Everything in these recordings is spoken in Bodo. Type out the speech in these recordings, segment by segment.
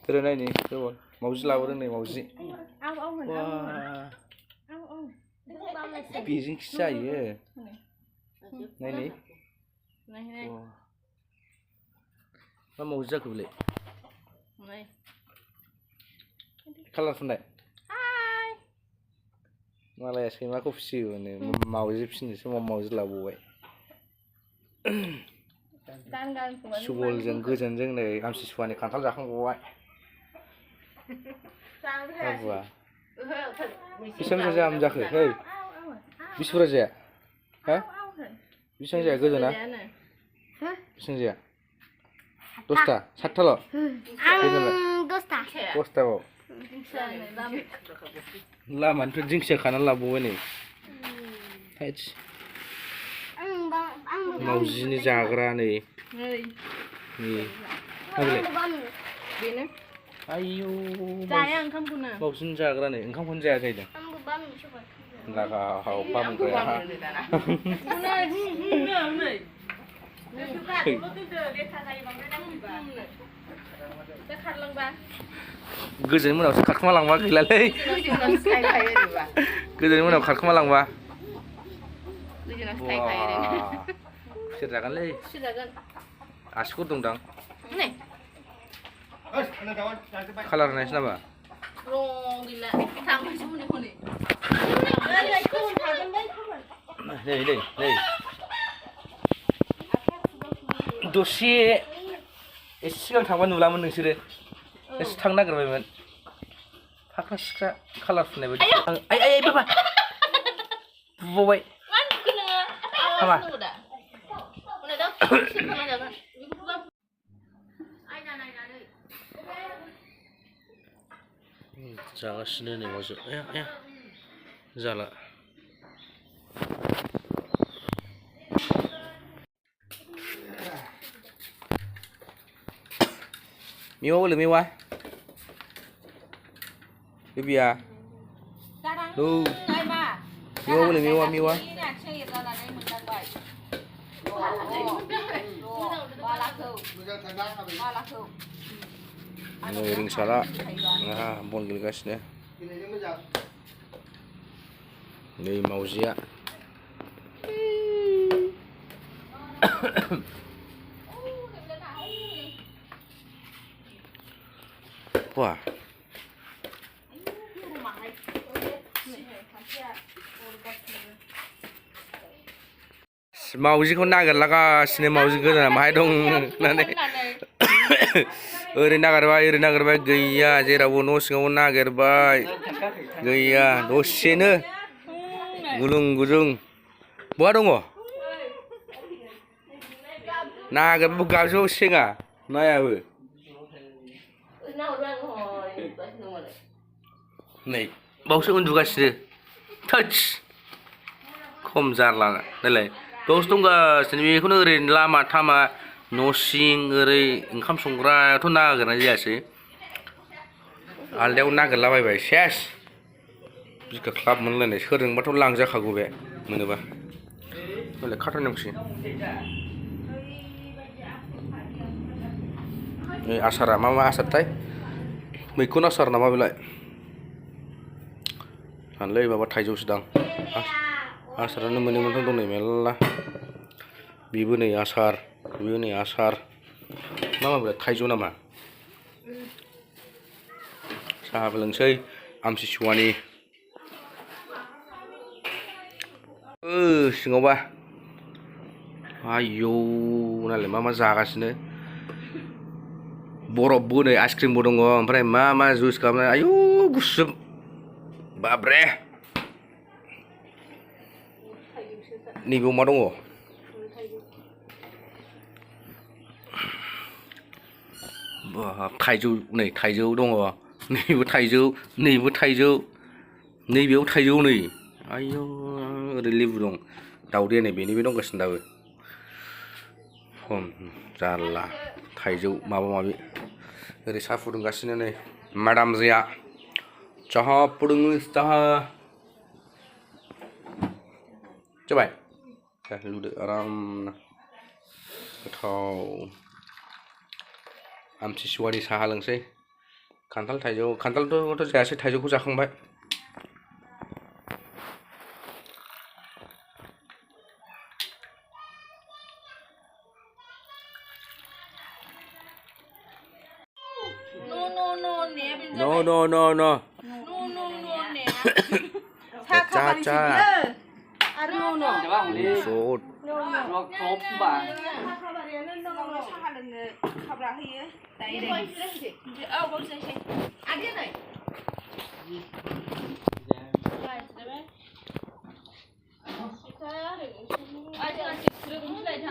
Từ này nè, rồi màu gì lao này màu gì? Bị dính sai vậy. Này nè. Nó màu gì cũng vậy. Colorful này. Malah es krim aku fusil nih, mau zip sini semua mau zip labu vậy. Subol jeng gojan jeng nih, am siswa nih kantal jakang buat. Apa? Bisa saja am jakhe, hei. Bisa saja, hah? Bisa saja gojan ah? Bisa saja. Dosta, satu loh. Dosta. Dosta kok. Laman tuh jingsia kanan labu ini. Hej. Mau sini jagra nih. Nih. Apa ayo. Sayang kamu pun. Mau sini jagra nih. Engkau pun jaga itu. Enggak kau pam kau ya. Gojan mana usah kat malang bah gila leh. Gojan mana kat malang bah. Wah, silakan leh. Silakan. Askur dong dang. Nih. Color nice na ba? Rong gila. Tama siya muna ko ni. Nih. Dose सिगां थांबा नुलामोन नोंसोरो एसे थांनो नागिरबायमोन फाख्रा सिख्रा कालार फुननाय बायदि आइ बाबा बुबावबाय हामा जागासिनो नै मावजो आया जाला Miwa boleh miwa? Bibi ya? Lu? Miwa boleh miwa? Ini ring salah. Nah, bon gilgas nih. Ini mauzia. Wah. Mauzikौ नागिरलागासिनो मावजि गोदाना माहाय दं होननानै ओरै नागिरबाय गैया जेरावबो न' सिङावबो नागिरबाय गैया दसेनो गुलुं गुजुं बहा दङ नागिरबाबो गाबजोबो सेङा नायाबो नै बावसो उन्दुगासिनो थोस खम जारलाना नायलाय बावसो दंगासिनो बेखौनो ओरैनो लामा थामा न' सिं ओरै ओंखाम संग्रायाथ' नागिरनाय जायासै आलदायाव नागिरलाबायबाय सेस बिखा ख्लाब मोनलायनाय सोरजोंबाथ' लांजाखागौ बे मोनोबा नायलाय खाथायनांगौसै नै आसारा मा आसारथाय मैखुन आसार नामा बेलाय जानलै माबा थाइजौसो दां आसारानो मोननै मोनथाम दं नै मेरला बेबो नै आसार मा बेलाय थाइजौ नामा साहाबो लोंसै आमथिसुवानि सिङावबा आयौ नालाय मा जागासिनो बरफबो नै आइसक्रिमबो दङ ओमफ्राय मा जुइस खालामनाय आयौ गुसु बाब्रे नैबेयाव मा दङ थाइजौ नै थाइजौ दङ नैबो थाइजौ नैबेयाव थाइजौ नै आयौ ओरै लेबु दं दाउदैया नै बेनिबो दंगासिनो दाबो खम जारला थाइजौ माबा माबि ओरै साहा फुदुंगासिनो नै मादाम जिया साहा फुदुङो साहा जाबाय लुदो आरामनो गोथाव आमथिसुवानि साहा लोंसै खान्थाल थाइजौ खान्थालथ' जायासै थाइजौखौ जाखांबाय no 자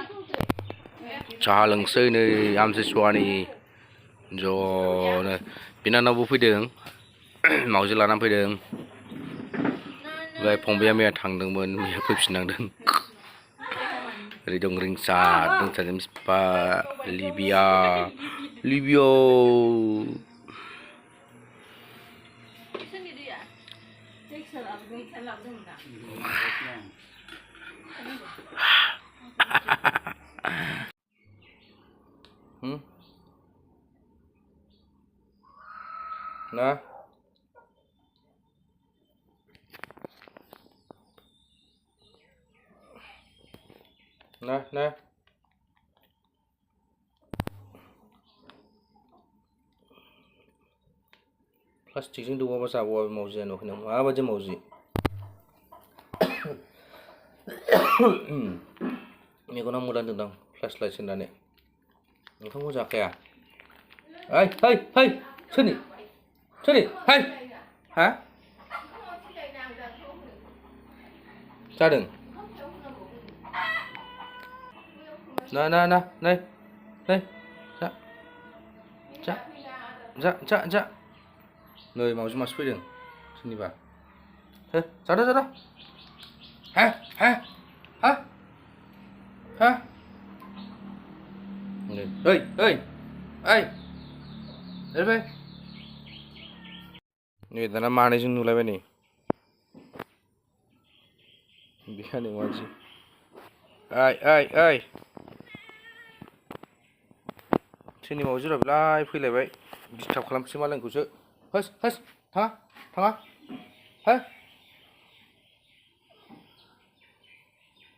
무엇 साहा लोंसै नै आमथिसुवानि ज'नो बिनानावबो फैदों मावजि लानानै फैदों ओमफ्राय फंबाया मैया थांदोंमोन मैया फैफिननांदों ओरै दं रिंसार बिफा लिबिया ना प्लास्टिकजों दौवाबा जाबावा बे मावजिया नुखै नों माबायदि मावजि मेगना मोदानदोंदां फ्लास लाइट होनानै ओंखामखौ जाखाया सोरनि हा जादों ना नै जा नै मावजि मासे फैदों सोरनिबा जादो हा नै दाना मानैजों नुलायबाय नै बिखानि मावजि सोरनि मावजि र' बेलाय फैलायबाय डिस्टार्ब खालामसै मालायनिखौसो होस थाङा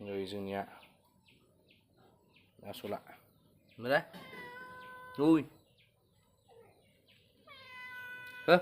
नै जोंनिया आसला ओमफ्राय उइ हो